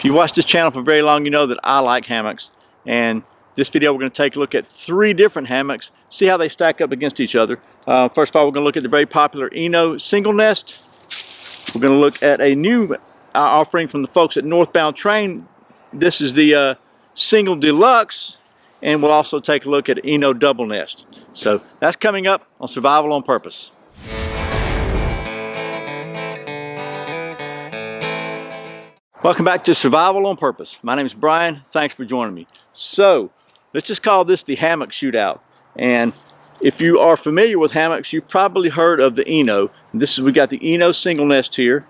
you've watched this channel for very long, you know that I like hammocks. And this video we're going to take a look at 3 different hammocks, see how they stack up against each other. First of all, we're going to look at the very popular ENO Single Nest. We're going to look at a new offering from the folks at Northbound Train. This is the Single Deluxe. And we'll also take a look at ENO Double Nest. So that's coming up on Survival on Purpose. Welcome back to Survival on Purpose. My name is Brian. Thanks for joining me. So let's just call this the hammock shootout. And if you are familiar with hammocks, you've probably heard of the ENO. We got the ENO Single Nest here.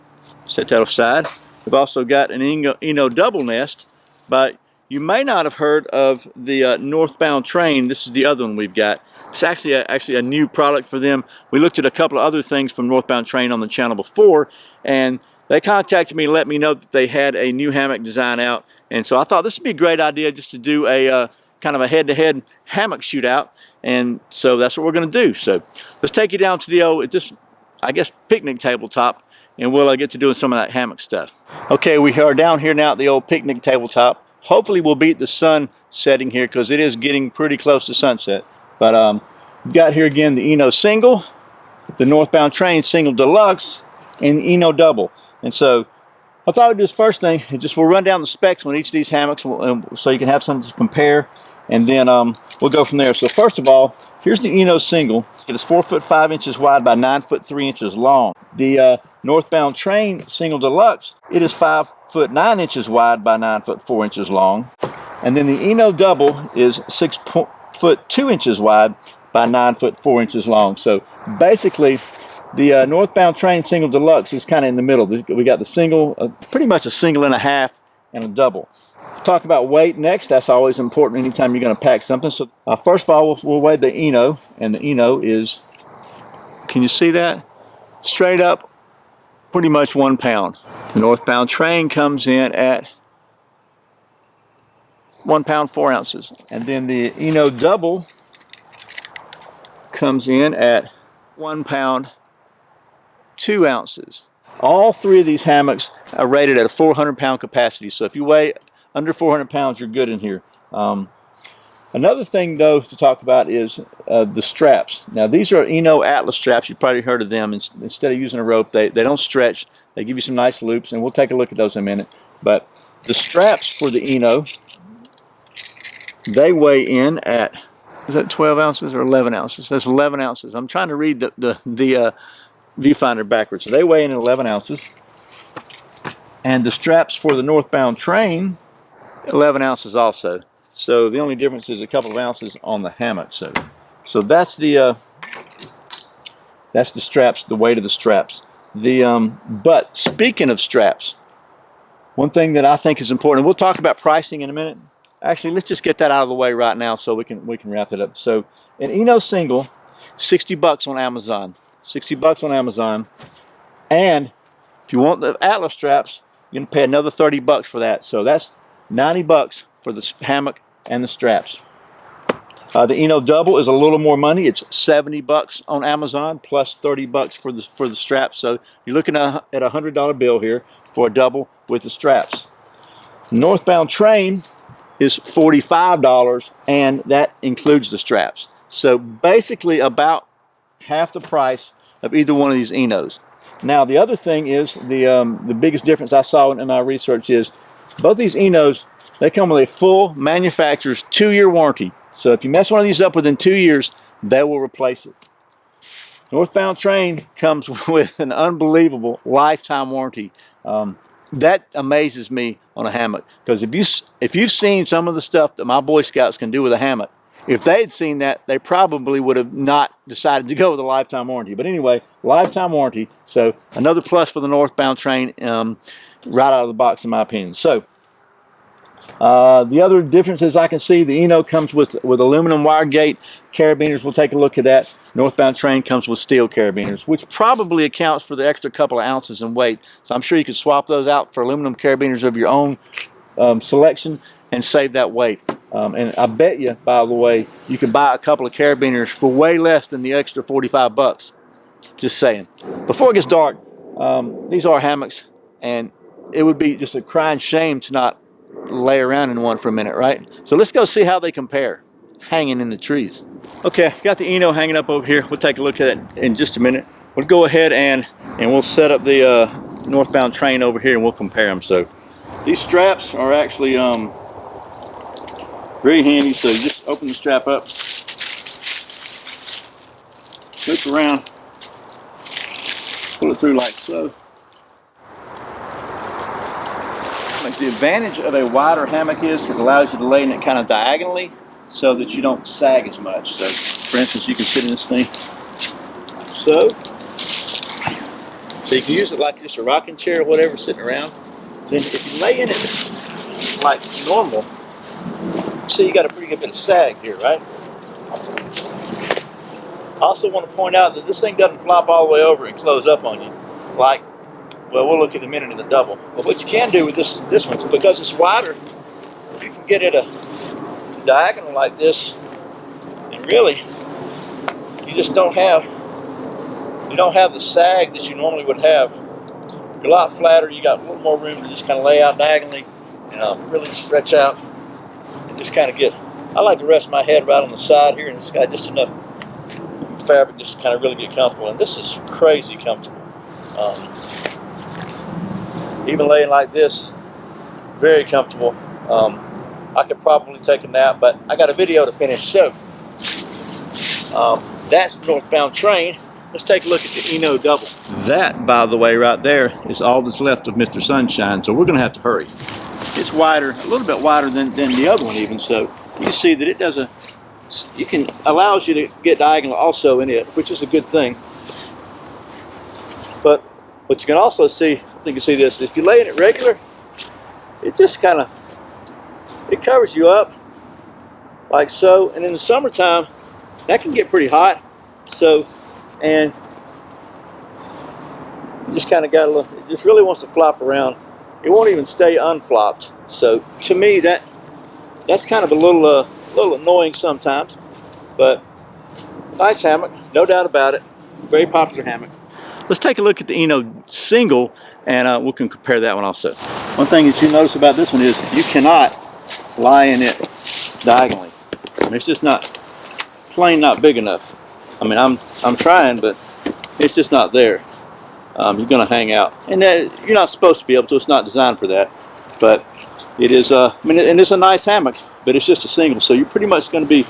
Set that aside. We've also got an ENO Double Nest, but you may not have heard of the Northbound Train. This is the other one we've got. It's actually a new product for them. We looked at a couple of other things from Northbound Train on the channel before, and they contacted me and let me know that they had a new hammock design out. And so I thought this would be a great idea just to do a kind of a head-to-head hammock shootout. And so that's what we're going to do. So let's take you down to the old, I guess, picnic tabletop, and we'll get to doing some of that hammock stuff. Okay, we are down here now at the old picnic tabletop. Hopefully we'll beat the sun setting here because it is getting pretty close to sunset. But we've got here again the ENO Single, the Northbound Train Single Deluxe, and the ENO Double. And so I thought we'd do this first thing, we'll run down the specs on each of these hammocks so you can have something to compare, and then we'll go from there. So first of all, here's the ENO Single. It is 4 foot 5 inches wide by 9 foot 3 inches long. The Northbound Train Single Deluxe, it is 5 foot 9 inches wide by 9 foot 4 inches long. And then the ENO Double is 6 foot 2 inches wide by 9 foot 4 inches long. So basically, the Northbound Train Single Deluxe is kind of in the middle. We got the single, pretty much a single and a half, and a double. Talk about weight next. That's always important anytime you're going to pack something. So first of all, we'll weigh the ENO, and the ENO is, can you see that? Straight up, pretty much 1 pound. The Northbound Train comes in at 1 pound 4 ounces, and then the ENO Double comes in at 1 pound 2 ounces. All 3 of these hammocks are rated at a 400 pound capacity. So if you weigh under 400 pounds, you're good in here. Another thing though to talk about is the straps. Now these are ENO Atlas straps. You've probably heard of them. Instead of using a rope, they don't stretch. They give you some nice loops, and we'll take a look at those in a minute. But the straps for the ENO, they weigh in at, is that 12 ounces or 11 ounces? That's 11 ounces. I'm trying to read the viewfinder backwards. So they weigh in at 11 ounces. And the straps for the Northbound Train, 11 ounces also. So the only difference is a couple of ounces on the hammock. So that's the straps, the weight of the straps. But speaking of straps, one thing that I think is important, we'll talk about pricing in a minute. Actually, let's just get that out of the way right now so we can wrap it up. So an ENO Single, $60 on Amazon. $60 on Amazon. And if you want the Atlas straps, you're going to pay another $30 for that. So that's $90 for the hammock and the straps. The ENO Double is a little more money. It's $70 on Amazon plus $30 for the straps. So you're looking at a $100 bill here for a double with the straps. Northbound Train is $45, and that includes the straps. So basically about half the price of either one of these ENOs. Now the other thing is the biggest difference I saw in my research is both these ENOs, they come with a full manufacturer's 2-year warranty. So if you mess one of these up within 2 years, they will replace it. Northbound Train comes with an unbelievable lifetime warranty. That amazes me on a hammock, because if you've seen some of the stuff that my Boy Scouts can do with a hammock, if they had seen that, they probably would have not decided to go with a lifetime warranty. But anyway, lifetime warranty. So another plus for the Northbound Train right out of the box, in my opinion. So the other differences I can see, the ENO comes with aluminum wire gate carabiners. We'll take a look at that. Northbound Train comes with steel carabiners, which probably accounts for the extra couple of ounces in weight. So I'm sure you could swap those out for aluminum carabiners of your own selection and save that weight. And I bet you, by the way, you can buy a couple of carabiners for way less than the extra $45. Just saying. Before it gets dark, these are hammocks, and it would be just a crying shame to not lay around in one for a minute, right? So let's go see how they compare hanging in the trees. Okay, got the ENO hanging up over here. We'll take a look at it in just a minute. We'll go ahead and we'll set up the Northbound Train over here and we'll compare them. So these straps are actually very handy. So you just open the strap up, loop around, pull it through like so. The advantage of a wider hammock is it allows you to lay in it kind of diagonally so that you don't sag as much. So for instance, you can sit in this thing so you can use it like just a rocking chair or whatever sitting around. Then if you lay in it like normal, see you got a pretty good bit of sag here, right? I also want to point out that this thing doesn't flop all the way over and close up on you like, well, we'll look in a minute in the double. But what you can do with this one, because it's wider, you can get it a diagonal like this, and really, you just don't have the sag that you normally would have. You're a lot flatter. You got a little more room to just kind of lay out diagonally and really stretch out and just kind of get. I like to rest my head right on the side here, and it's got just enough fabric just to kind of really get comfortable. And this is crazy comfortable. Even laying like this, very comfortable. I could probably take a nap, but I got a video to finish. So that's the Northbound Train. Let's take a look at the ENO Double. That, by the way, right there is all that's left of Mr. Sunshine. So we're going to have to hurry. It's wider, a little bit wider than the other one even. So you see that it does allows you to get diagonal also in it, which is a good thing. But what you can also see, I think you can see this, if you lay in it regular, it just kind of, it covers you up like so. And in the summertime, that can get pretty hot. So, and you just kind of got a little, it just really wants to flop around. It won't even stay unflopped. So to me, that's kind of a little annoying sometimes, but nice hammock, no doubt about it. Very popular hammock. Let's take a look at the ENO Single, and we can compare that one also. One thing that you notice about this one is you cannot lie in it diagonally. I mean, it's just not plain not big enough. I mean, I'm trying, but it's just not there. You're going to hang out, and you're not supposed to be able to. It's not designed for that, but it is. I mean, and it's a nice hammock, but it's just a single, so you're pretty much going to be,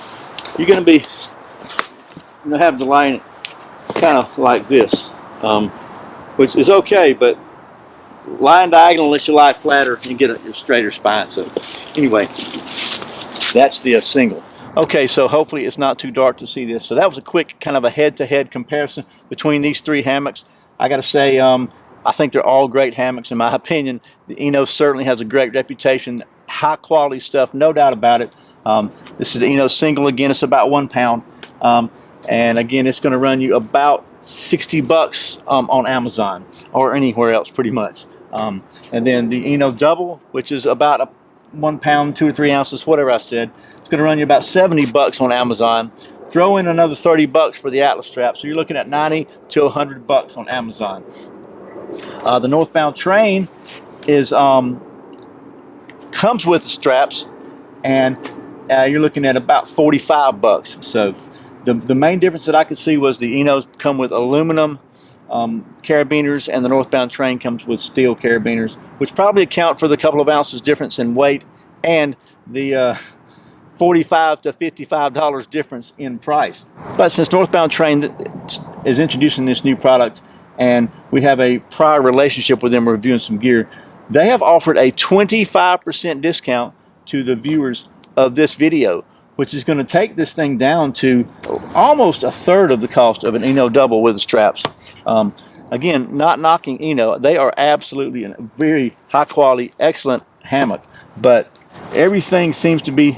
have the line kind of like this, which is okay, but lying diagonal unless you lie flatter and get a straighter spine. So anyway, that's the single. Okay, so hopefully it's not too dark to see this. So that was a quick kind of a head-to-head comparison between these three hammocks. I got to say, I think they're all great hammocks in my opinion. The ENO certainly has a great reputation, high quality stuff, no doubt about it. This is the ENO Single. Again, it's about 1 pound, and again, it's going to run you about 60 bucks on Amazon or anywhere else, pretty much. And then the ENO Double, which is about a 1 pound, 2 or 3 ounces, whatever I said, it's going to run you about 70 bucks on Amazon. Throw in another 30 bucks for the Atlas strap, so you're looking at 90 to 100 bucks on Amazon. The Northbound Train is comes with the straps, and you're looking at about 45 bucks. So the main difference that I could see was the ENOs come with aluminum carabiners, and the Northbound Train comes with steel carabiners, which probably account for the couple of ounces difference in weight and the $45 to $55 difference in price. But since Northbound Train is introducing this new product, and we have a prior relationship with them reviewing some gear, they have offered a 25% discount to the viewers of this video, which is going to take this thing down to almost a third of the cost of an ENO Double with the straps. Again, not knocking ENO, they are absolutely a very high quality, excellent hammock, but everything seems to be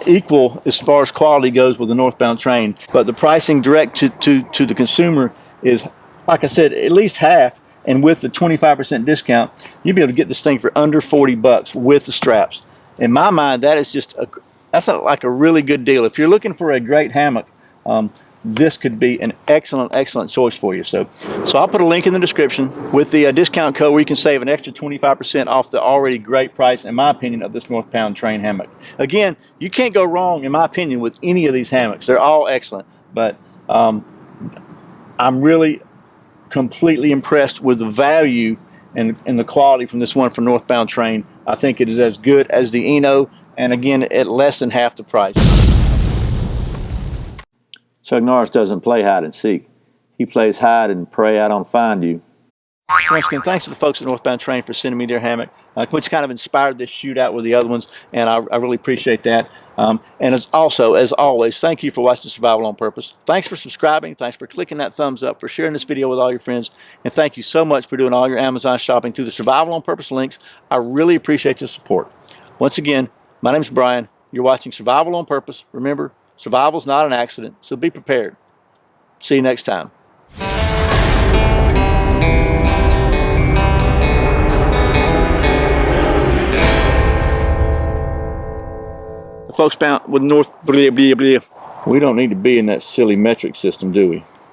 equal as far as quality goes with the Northbound Train. But the pricing direct to the consumer is, like I said, at least half, and with the 25% discount, you'll be able to get this thing for under 40 bucks with the straps. In my mind, that is just like a really good deal. If you're looking for a great hammock, this could be an excellent choice for you. So I'll put a link in the description with the discount code where you can save an extra 25% off the already great price, in my opinion, of this Northbound Train hammock. Again, you can't go wrong, in my opinion, with any of these hammocks. They're all excellent, but I'm really completely impressed with the value and the quality from this one from Northbound Train. I think it is as good as the ENO, and again, at less than half the price. Chuck Norris doesn't play hide and seek. He plays hide and pray I don't find you. Once again, thanks to the folks at Northbound Train for sending me their hammock, which kind of inspired this shootout with the other ones, and I really appreciate that. And as always, thank you for watching Survival on Purpose. Thanks for subscribing. Thanks for clicking that thumbs up, for sharing this video with all your friends, and thank you so much for doing all your Amazon shopping through the Survival on Purpose links. I really appreciate your support. Once again, my name's Brian. You're watching Survival on Purpose. Remember, survival's not an accident, so be prepared. See you next time. The folks bound with we don't need to be in that silly metric system, do we?